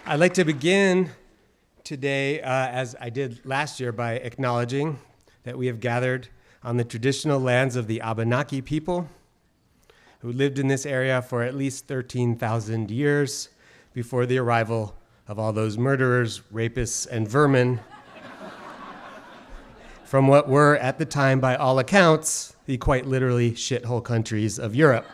I'd like to begin today, as I did last year, by acknowledging that we have gathered on the traditional lands of the Abenaki people, who lived in this area for at least 13,000 years before the arrival of all those murderers, rapists, and vermin from what were, at the time, by all accounts, the quite literally shithole countries of Europe.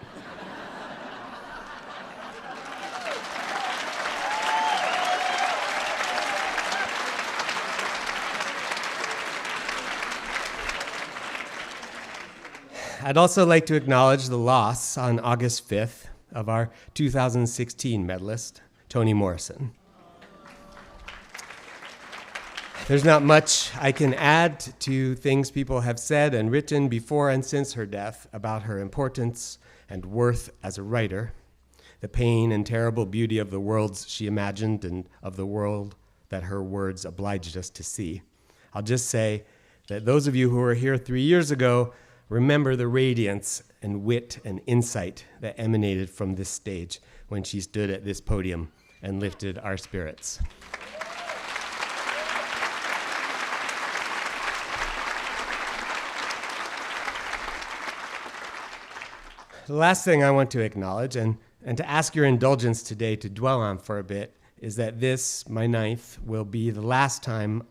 I'd also like to acknowledge the loss on August 5th of our 2016 medalist, Toni Morrison. There's not much I can add to things people have said and written before and since her death about her importance and worth as a writer, the pain and terrible beauty of the worlds she imagined and of the world that her words obliged us to see. I'll just say that those of you who were here 3 years ago remember the radiance and wit and insight that emanated from this stage when she stood at this podium and lifted our spirits. The last thing I want to acknowledge and to ask your indulgence today to dwell on for a bit is that this, my 9th, will be the last time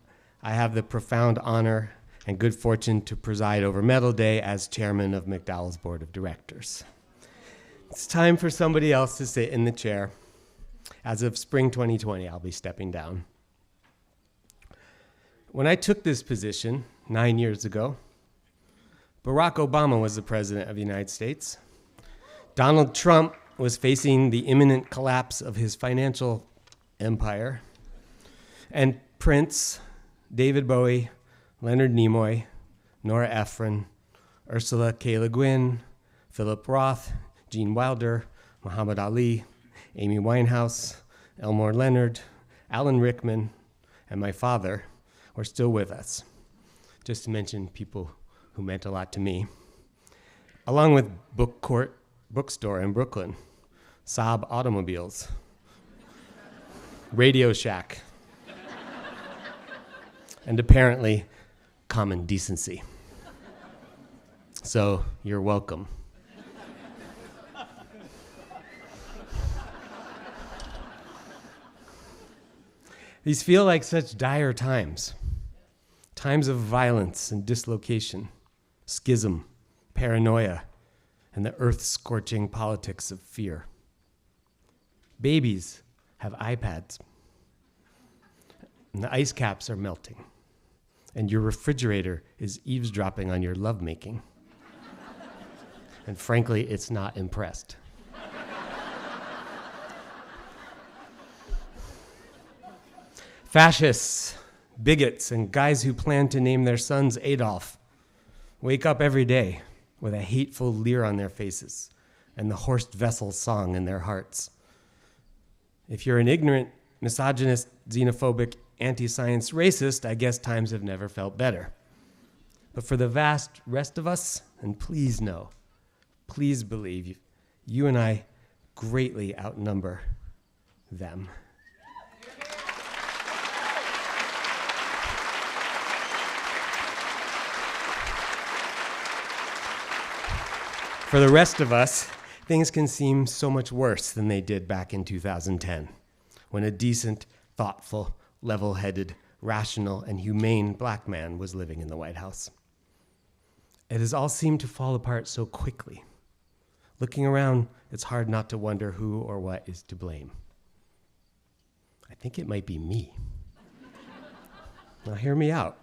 I have the profound honor and good fortune to preside over Medal Day as chairman of MacDowell's board of directors. It's time for somebody else to sit in the chair. As of spring 2020, I'll be stepping down. When I took this position 9 years ago, Barack Obama was the president of the United States. Donald Trump was facing the imminent collapse of his financial empire. And Prince, David Bowie, Leonard Nimoy, Nora Ephron, Ursula K. Le Guin, Philip Roth, Gene Wilder, Muhammad Ali, Amy Winehouse, Elmore Leonard, Alan Rickman, and my father were still with us, just to mention people who meant a lot to me, along with Book Court Bookstore in Brooklyn, Saab Automobiles, Radio Shack, and apparently common decency. So you're welcome. These feel like such dire times, times of violence and dislocation, schism, paranoia, and the earth-scorching politics of fear. Babies have iPads, and the ice caps are melting, and your refrigerator is eavesdropping on your lovemaking. And frankly, it's not impressed. Fascists, bigots, and guys who plan to name their sons Adolf wake up every day with a hateful leer on their faces and the Horst Wessel song in their hearts. If you're an ignorant, misogynist, xenophobic, anti-science racist, I guess times have never felt better. But for the vast rest of us, and please know, please believe, you and I greatly outnumber them. For the rest of us, things can seem so much worse than they did back in 2010, when a decent, thoughtful, level-headed, rational, and humane black man was living in the White House. It has all seemed to fall apart so quickly. Looking around, it's hard not to wonder who or what is to blame. I think it might be me. Now hear me out.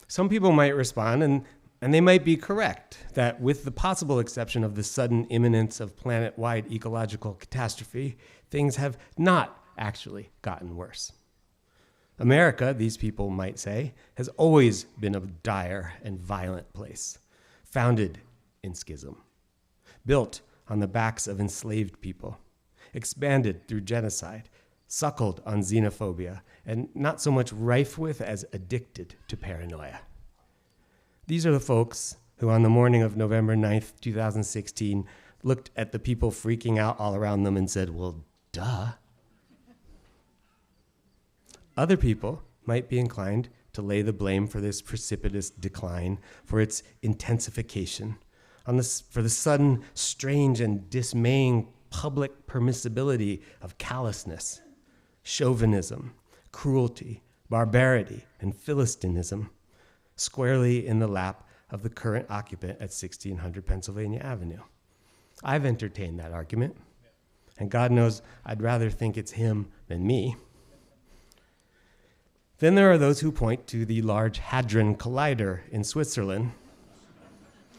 Some people might respond, and they might be correct, that with the possible exception of the sudden imminence of planet-wide ecological catastrophe, things have not actually gotten worse. America, these people might say, has always been a dire and violent place, founded in schism, built on the backs of enslaved people, expanded through genocide, suckled on xenophobia, and not so much rife with as addicted to paranoia. These are the folks who on the morning of November 9th, 2016, looked at the people freaking out all around them and said, well, duh, Other people might be inclined to lay the blame for this precipitous decline, for its intensification, for the sudden, strange, and dismaying public permissibility of callousness, chauvinism, cruelty, barbarity, and Philistinism, squarely in the lap of the current occupant at 1600 Pennsylvania Avenue. I've entertained that argument, and God knows I'd rather think it's him than me. Then there are those who point to the Large Hadron Collider in Switzerland,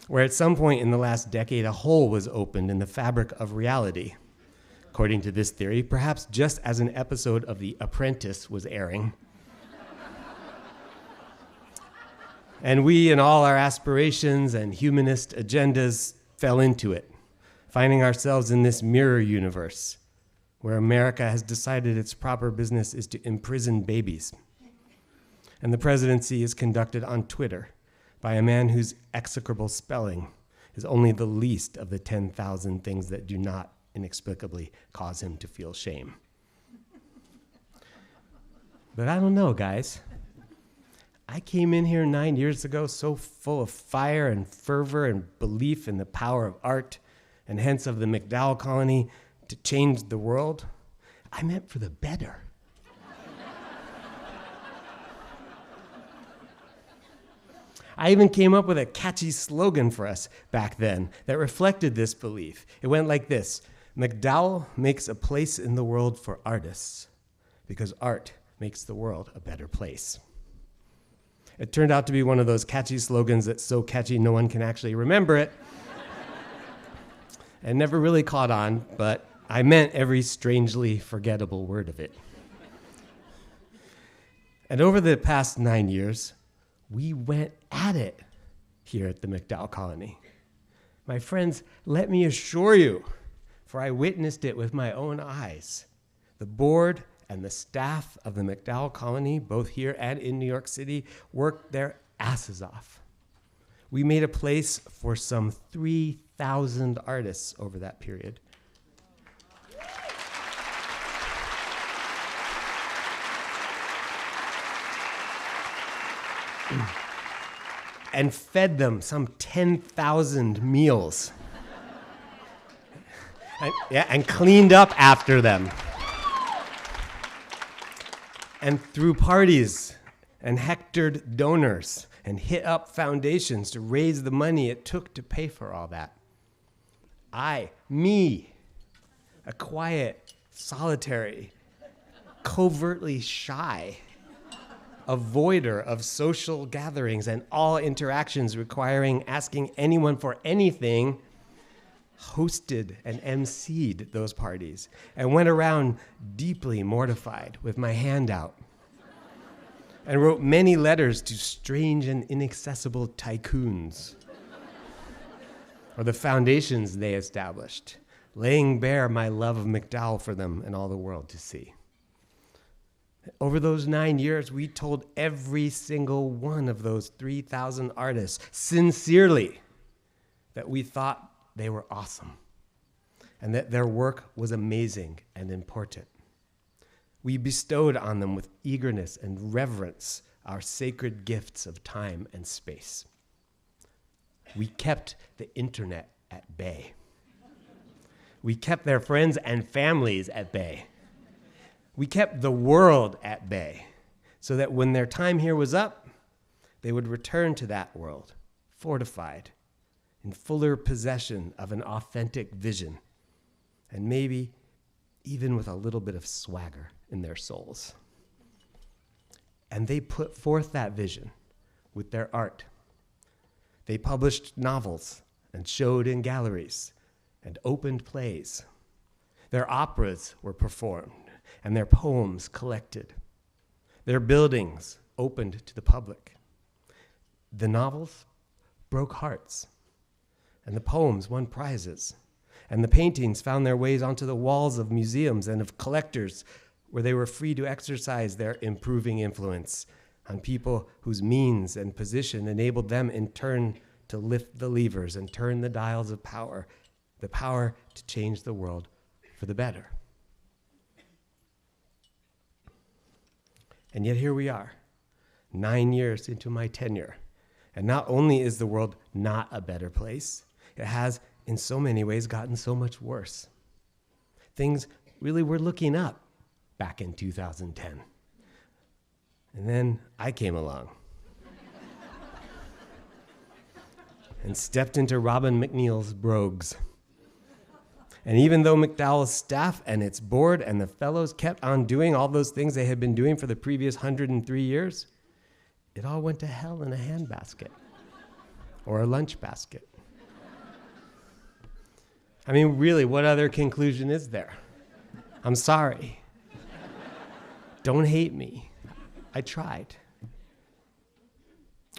where at some point in the last decade a hole was opened in the fabric of reality. According to this theory, perhaps just as an episode of The Apprentice was airing. And we and all our aspirations and humanist agendas fell into it, finding ourselves in this mirror universe where America has decided its proper business is to imprison babies. And the presidency is conducted on Twitter by a man whose execrable spelling is only the least of the 10,000 things that do not inexplicably cause him to feel shame. But I don't know, guys. I came in here 9 years ago so full of fire and fervor and belief in the power of art, and hence of the MacDowell colony to change the world. I meant for the better. I even came up with a catchy slogan for us back then that reflected this belief. It went like this: MacDowell makes a place in the world for artists because art makes the world a better place. It turned out to be one of those catchy slogans that's so catchy no one can actually remember it. It never really caught on, but I meant every strangely forgettable word of it. And over the past 9 years, we went at it here at the MacDowell Colony. My friends, let me assure you, for I witnessed it with my own eyes, the board and the staff of the MacDowell Colony, both here and in New York City, worked their asses off. We made a place for some 3,000 artists over that period. And fed them some 10,000 meals. And cleaned up after them. And threw parties and hectored donors and hit up foundations to raise the money it took to pay for all that. Me, a quiet, solitary, covertly shy avoider of social gatherings and all interactions requiring asking anyone for anything, hosted and emceed those parties and went around deeply mortified with my hand out and wrote many letters to strange and inaccessible tycoons or the foundations they established, laying bare my love of MacDowell for them and all the world to see. Over those 9 years, we told every single one of those 3,000 artists sincerely that we thought they were awesome and that their work was amazing and important. We bestowed on them with eagerness and reverence our sacred gifts of time and space. We kept the internet at bay. We kept their friends and families at bay. We kept the world at bay so that when their time here was up, they would return to that world, fortified, in fuller possession of an authentic vision, and maybe even with a little bit of swagger in their souls. And they put forth that vision with their art. They published novels and showed in galleries and opened plays. Their operas were performed and their poems collected. Their buildings opened to the public. The novels broke hearts, and the poems won prizes, and the paintings found their ways onto the walls of museums and of collectors, where they were free to exercise their improving influence on people whose means and position enabled them in turn to lift the levers and turn the dials of power, the power to change the world for the better. And yet here we are, 9 years into my tenure. And not only is the world not a better place, it has, in so many ways, gotten so much worse. Things really were looking up back in 2010. And then I came along and stepped into Robin McNeil's brogues. And even though MacDowell's staff and its board and the fellows kept on doing all those things they had been doing for the previous 103 years, it all went to hell in a handbasket or a lunch basket. I mean, really, what other conclusion is there? I'm sorry. Don't hate me. I tried.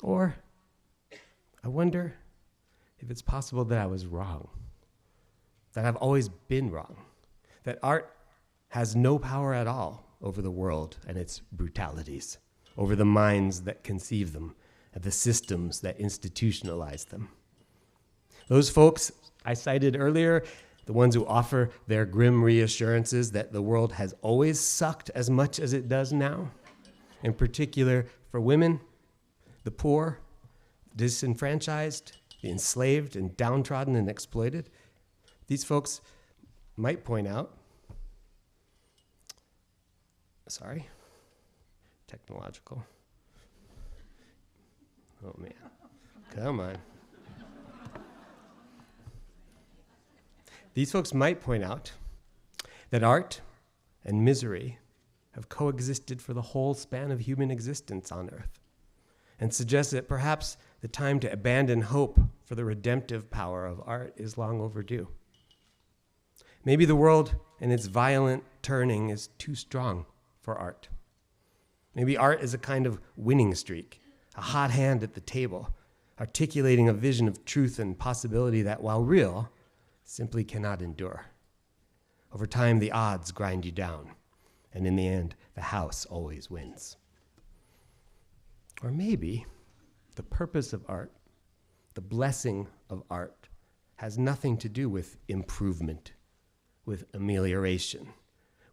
Or I wonder if it's possible that I was wrong, that I've always been wrong, that art has no power at all over the world and its brutalities, over the minds that conceive them and the systems that institutionalize them. Those folks I cited earlier, the ones who offer their grim reassurances that the world has always sucked as much as it does now, in particular for women, the poor, disenfranchised, the enslaved and downtrodden and exploited. These folks might point out, technological. Oh man, come on. These folks might point out that art and misery have coexisted for the whole span of human existence on Earth, and suggest that perhaps the time to abandon hope for the redemptive power of art is long overdue. Maybe the world and its violent turning is too strong for art. Maybe art is a kind of winning streak, a hot hand at the table, articulating a vision of truth and possibility that, while real, simply cannot endure. Over time, the odds grind you down, and in the end, the house always wins. Or maybe the purpose of art, the blessing of art, has nothing to do with improvement, with amelioration,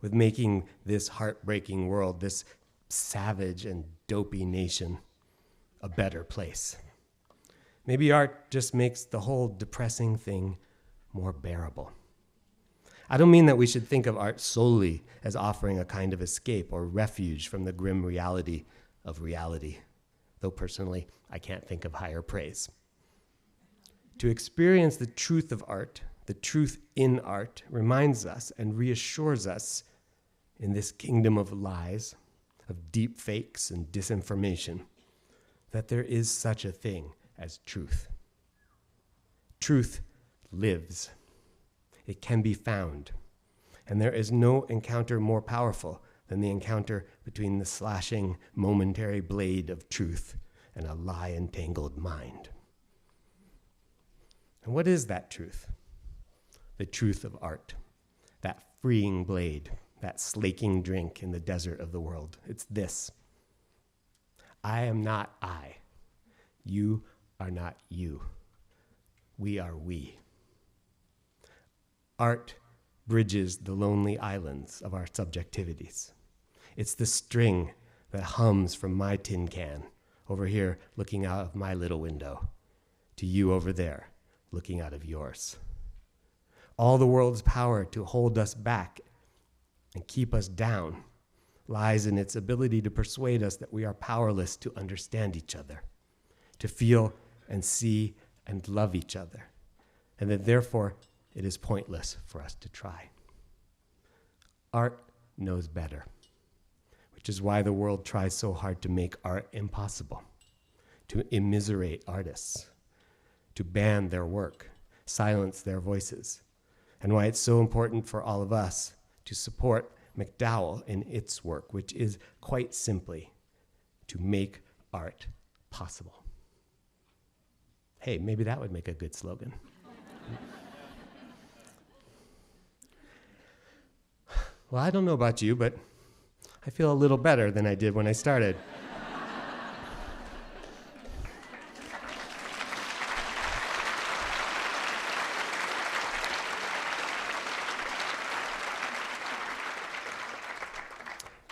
with making this heartbreaking world, this savage and dopey nation, a better place. Maybe art just makes the whole depressing thing more bearable. I don't mean that we should think of art solely as offering a kind of escape or refuge from the grim reality of reality, though personally, I can't think of higher praise. To experience the truth of art, the truth in art, reminds us and reassures us in this kingdom of lies, of deep fakes and disinformation, that there is such a thing as truth. Truth lives. It can be found. And there is no encounter more powerful than the encounter between the slashing, momentary blade of truth and a lie-entangled mind. And what is that truth? The truth of art, that freeing blade, that slaking drink in the desert of the world. It's this: I am not I. You are not you. We are we. Art bridges the lonely islands of our subjectivities. It's the string that hums from my tin can over here looking out of my little window to you over there looking out of yours. All the world's power to hold us back and keep us down lies in its ability to persuade us that we are powerless to understand each other, to feel and see and love each other, and that therefore it is pointless for us to try. Art knows better, which is why the world tries so hard to make art impossible, to immiserate artists, to ban their work, silence their voices, and why it's so important for all of us to support MacDowell in its work, which is quite simply to make art possible. Hey, maybe that would make a good slogan. Well, I don't know about you, but I feel a little better than I did when I started.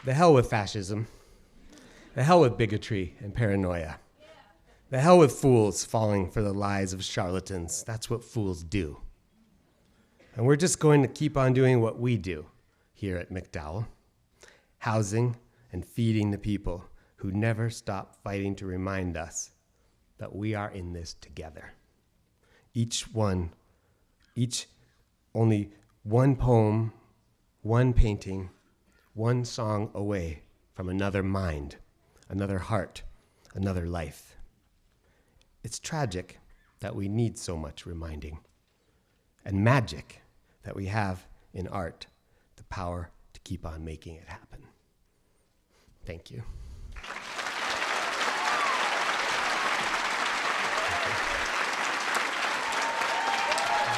The hell with fascism. The hell with bigotry and paranoia. The hell with fools falling for the lies of charlatans. That's what fools do. And we're just going to keep on doing what we do here at MacDowell, housing and feeding the people who never stop fighting to remind us that we are in this together. Each only one poem, one painting, one song away from another mind, another heart, another life. It's tragic that we need so much reminding, and magic that we have in art the power to keep on making it happen. Thank you.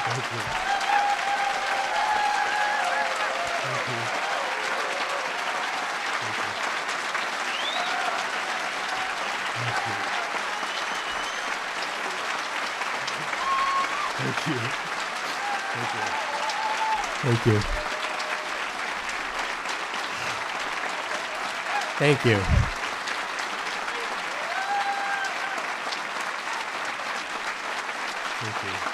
Thank you. Thank you. Thank you. Thank you. Thank you. Thank you. Thank you.